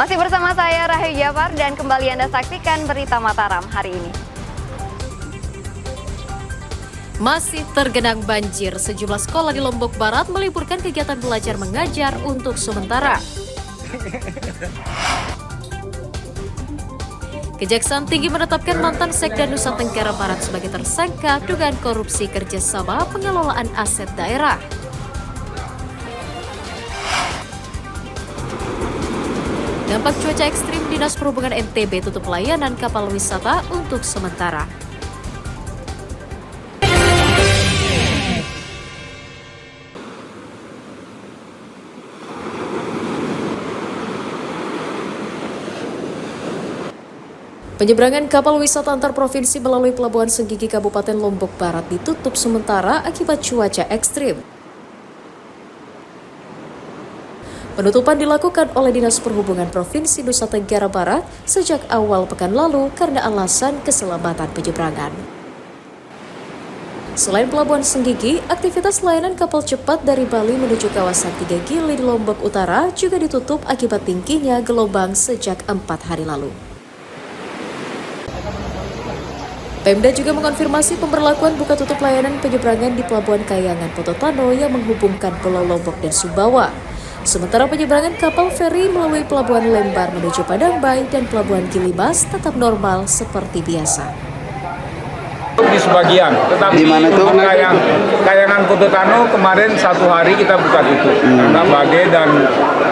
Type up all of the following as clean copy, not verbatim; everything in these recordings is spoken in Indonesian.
Masih bersama saya Rahayu Jafar dan kembali Anda saksikan berita Mataram hari ini. Masih tergenang banjir, sejumlah sekolah di Lombok Barat meliburkan kegiatan belajar mengajar untuk sementara. Kejaksaan Tinggi menetapkan mantan Sekda Nusa Tenggara Barat sebagai tersangka dugaan korupsi kerjasama pengelolaan aset daerah. Dampak cuaca ekstrim, Dinas Perhubungan NTB tutup layanan kapal wisata untuk sementara. Penyeberangan kapal wisata antar provinsi melalui Pelabuhan Senggigi Kabupaten Lombok Barat ditutup sementara akibat cuaca ekstrim. Penutupan dilakukan oleh Dinas Perhubungan Provinsi Nusa Tenggara Barat sejak awal pekan lalu karena alasan keselamatan penyeberangan. Selain Pelabuhan Senggigi, aktivitas layanan kapal cepat dari Bali menuju kawasan 3 Gili di Lombok Utara juga ditutup akibat tingginya gelombang sejak 4 hari lalu. Pemda juga mengonfirmasi pemberlakuan buka tutup layanan penyeberangan di Pelabuhan Kayangan Pototano yang menghubungkan Pulau Lombok dan Sumbawa. Sementara penyeberangan kapal feri melalui Pelabuhan Lembar menuju Padang Bay dan Pelabuhan Gilibas tetap normal seperti biasa. Di sebagian, tetapi untuk Kayangan Pototano kemarin 1 hari kita buka tutup karena badai dan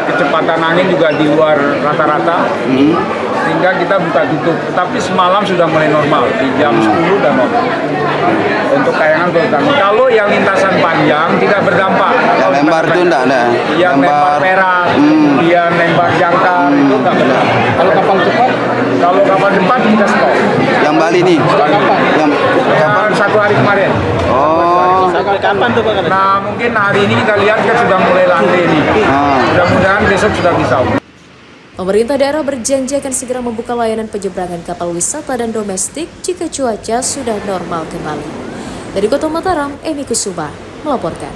kecepatan angin juga di luar rata-rata, sehingga kita buka tutup. Tetapi semalam sudah mulai normal, di jam 10 dan normal untuk Kayangan Pototano. Kalau yang lintasan panjang tidak berdampak. Yang Lembar itu enggak ada. Yang Lembar Perak, kemudian Lembar Jangkar itu enggak berdampak. Kalau kapal cepat kita stop. Yang Bali nih. Yang kapan 1 hari kemarin. Oh. Sampai kapan tuh Pak? Nah, mungkin hari ini kita lihat kan sudah mulai landai nih. Mudah-mudahan besok sudah bisa. Pemerintah daerah berjanji akan segera membuka layanan penyeberangan kapal wisata dan domestik jika cuaca sudah normal kembali. Dari Kota Mataram, Emi Kusuma melaporkan.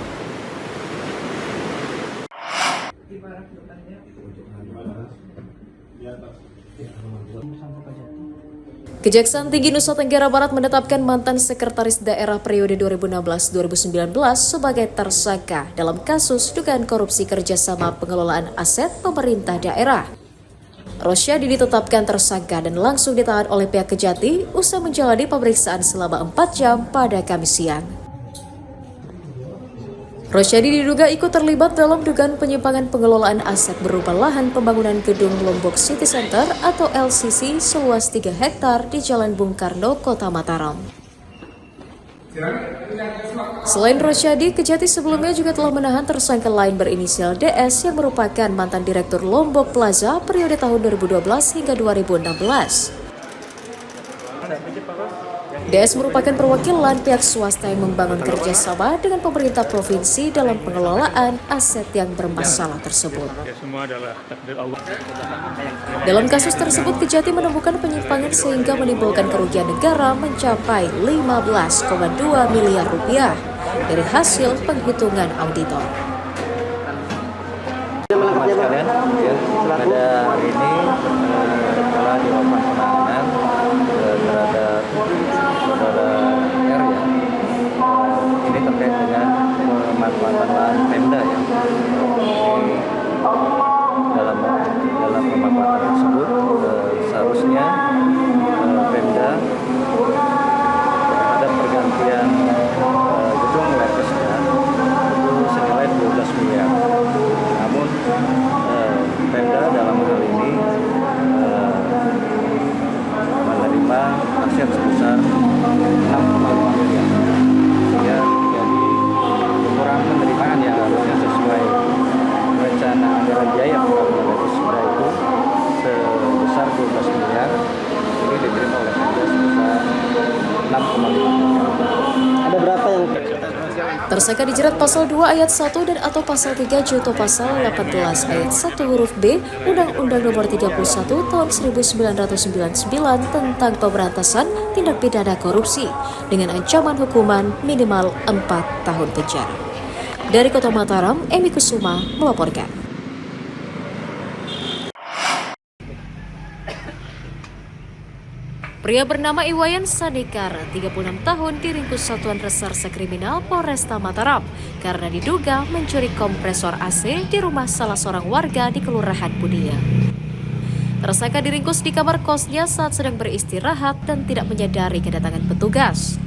Kejaksaan Tinggi Nusa Tenggara Barat menetapkan mantan Sekretaris Daerah periode 2016-2019 sebagai tersangka dalam kasus dugaan korupsi kerjasama pengelolaan aset pemerintah daerah. Rosyadi ditetapkan tersangka dan langsung ditahan oleh pihak Kejati usai menjalani pemeriksaan selama 4 jam pada Kamis siang. Rosyadi diduga ikut terlibat dalam dugaan penyimpangan pengelolaan aset berupa lahan pembangunan gedung Lombok City Center atau LCC seluas 3 hektar di Jalan Bung Karno, Kota Mataram. Selain Rosyadi, Kejati sebelumnya juga telah menahan tersangka lain berinisial DS yang merupakan mantan Direktur Lombok Plaza periode tahun 2012 hingga 2016. DS merupakan perwakilan pihak swasta yang membangun kerjasama dengan pemerintah provinsi dalam pengelolaan aset yang bermasalah tersebut. Dalam kasus tersebut, Kejati menemukan penyimpangan sehingga menimbulkan kerugian negara mencapai 15,2 miliar rupiah dari hasil penghitungan auditor. Teman-teman sekalian, pada hari ini telah dilakukan penahanan terhadap saudara R ya. Ini terkait dengan pemanfaatan lahan Pemda ya. Dalam pemanfaatan tersebut seharusnya Pemda ada pergantian gedung Lepesnya itu senilai 12 miliar. Namun Pemda dalam hal ini menerima aset sebesar 6,5 miliar. Sehingga jadi kekurangan penerimaan yang harusnya sesuai rencana anggaran biaya pembangunan Lepesda itu sebesar 12 miliar. Ini diterima oleh Pemda sebesar 6,5 miliar. Ada berapa yang Tersangka dijerat pasal 2 ayat 1 dan atau pasal 3 junto pasal 18 ayat 1 huruf B Undang-Undang Nomor 31 Tahun 1999 tentang pemberantasan tindak pidana korupsi dengan ancaman hukuman minimal 4 tahun penjara. Dari Kota Mataram, Emi Kusuma melaporkan. Pria bernama Iwayan Sadikar, 36 tahun, diringkus Satuan Reserse Kriminal Polresta Mataram karena diduga mencuri kompresor AC di rumah salah seorang warga di Kelurahan Budia. Tersangka diringkus di kamar kosnya saat sedang beristirahat dan tidak menyadari kedatangan petugas.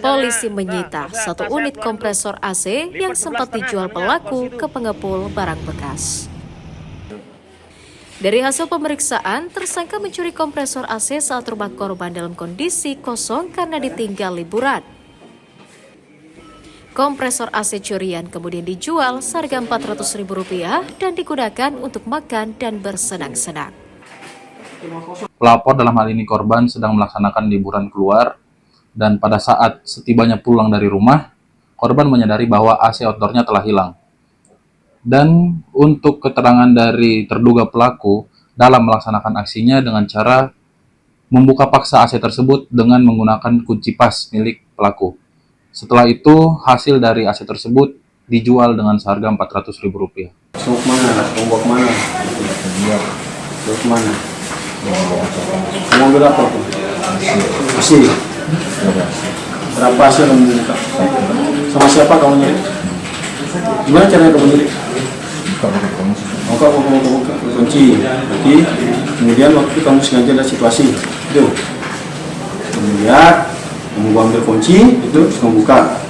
Polisi menyita satu unit kompresor AC yang sempat dijual pelaku ke pengepul barang bekas. Dari hasil pemeriksaan, tersangka mencuri kompresor AC saat rumah korban dalam kondisi kosong karena ditinggal liburan. Kompresor AC curian kemudian dijual seharga Rp400.000 dan digunakan untuk makan dan bersenang-senang. Pelapor dalam hal ini korban sedang melaksanakan liburan keluar dan pada saat setibanya pulang dari rumah, korban menyadari bahwa AC outdoor-nya telah hilang. Dan untuk keterangan dari terduga pelaku dalam melaksanakan aksinya dengan cara membuka paksa AC tersebut dengan menggunakan kunci pas milik pelaku. Setelah itu, hasil dari AC tersebut dijual dengan seharga Rp400.000. Mau kemana? Mau kemana? Mau kemana? Mau ambil apa? Masih. Berapa hasil kamu buka? Sama siapa kamu nyari? Gimana caranya kamu nyari? Kamu buka kunci. Berarti kemudian waktu kamu sengaja lihat situasi itu. Kemudian kamu ambil kunci itu kamu buka.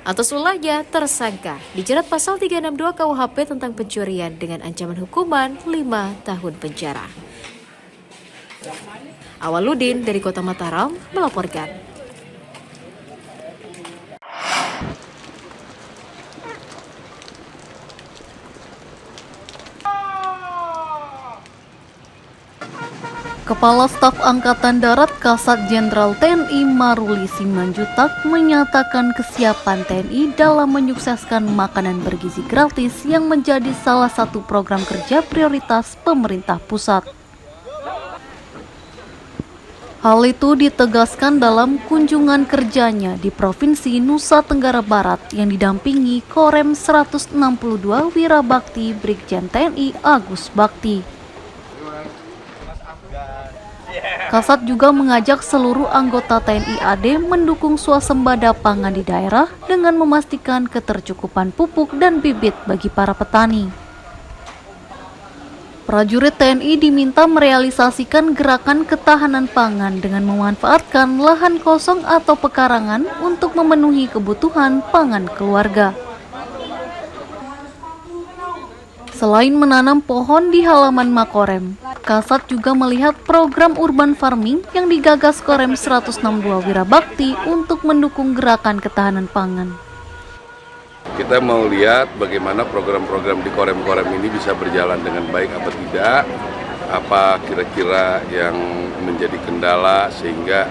Atas ulahnya, tersangka dijerat pasal 362 KUHP tentang pencurian dengan ancaman hukuman 5 tahun penjara. Awaludin dari Kota Mataram melaporkan. Kepala Staf Angkatan Darat Kasat Jenderal TNI Maruli Simanjuntak menyatakan kesiapan TNI dalam menyukseskan makanan bergizi gratis yang menjadi salah satu program kerja prioritas pemerintah pusat. Hal itu ditegaskan dalam kunjungan kerjanya di Provinsi Nusa Tenggara Barat yang didampingi Korem 162 Wirabakti Brigjen TNI Agus Bakti. Kasat juga mengajak seluruh anggota TNI AD mendukung swasembada pangan di daerah dengan memastikan ketercukupan pupuk dan bibit bagi para petani. Prajurit TNI diminta merealisasikan gerakan ketahanan pangan dengan memanfaatkan lahan kosong atau pekarangan untuk memenuhi kebutuhan pangan keluarga. Selain menanam pohon di halaman Makorem, Kasat juga melihat program urban farming yang digagas Korem 162 Wirabakti untuk mendukung gerakan ketahanan pangan. Kita mau lihat bagaimana program-program di Korem-Korem ini bisa berjalan dengan baik apa tidak, apa kira-kira yang menjadi kendala sehingga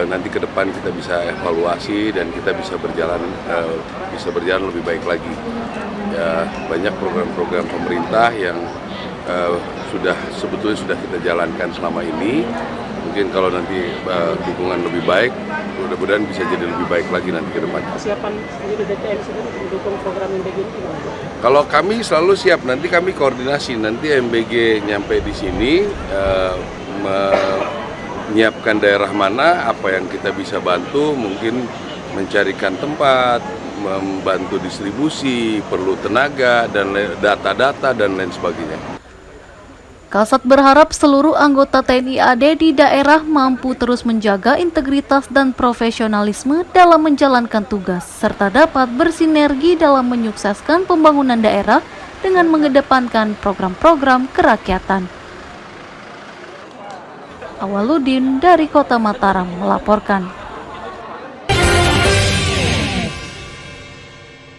nanti ke depan kita bisa evaluasi dan kita bisa berjalan lebih baik lagi. Ya, banyak program-program pemerintah yang sebetulnya sudah kita jalankan selama ini. Mungkin kalau nanti dukungan lebih baik, mudah-mudahan bisa jadi lebih baik lagi nanti ke depan. Kesiapan sendiri DTM sendiri mendukung program MBG ini gimana? Kalau kami selalu siap, nanti kami koordinasi, nanti MBG nyampe di sini menyiapkan daerah mana, apa yang kita bisa bantu, mungkin mencarikan tempat, membantu distribusi, perlu tenaga, dan data-data, dan lain sebagainya. Kasat berharap seluruh anggota TNI AD di daerah mampu terus menjaga integritas dan profesionalisme dalam menjalankan tugas, serta dapat bersinergi dalam menyukseskan pembangunan daerah dengan mengedepankan program-program kerakyatan. Awaludin dari Kota Mataram melaporkan.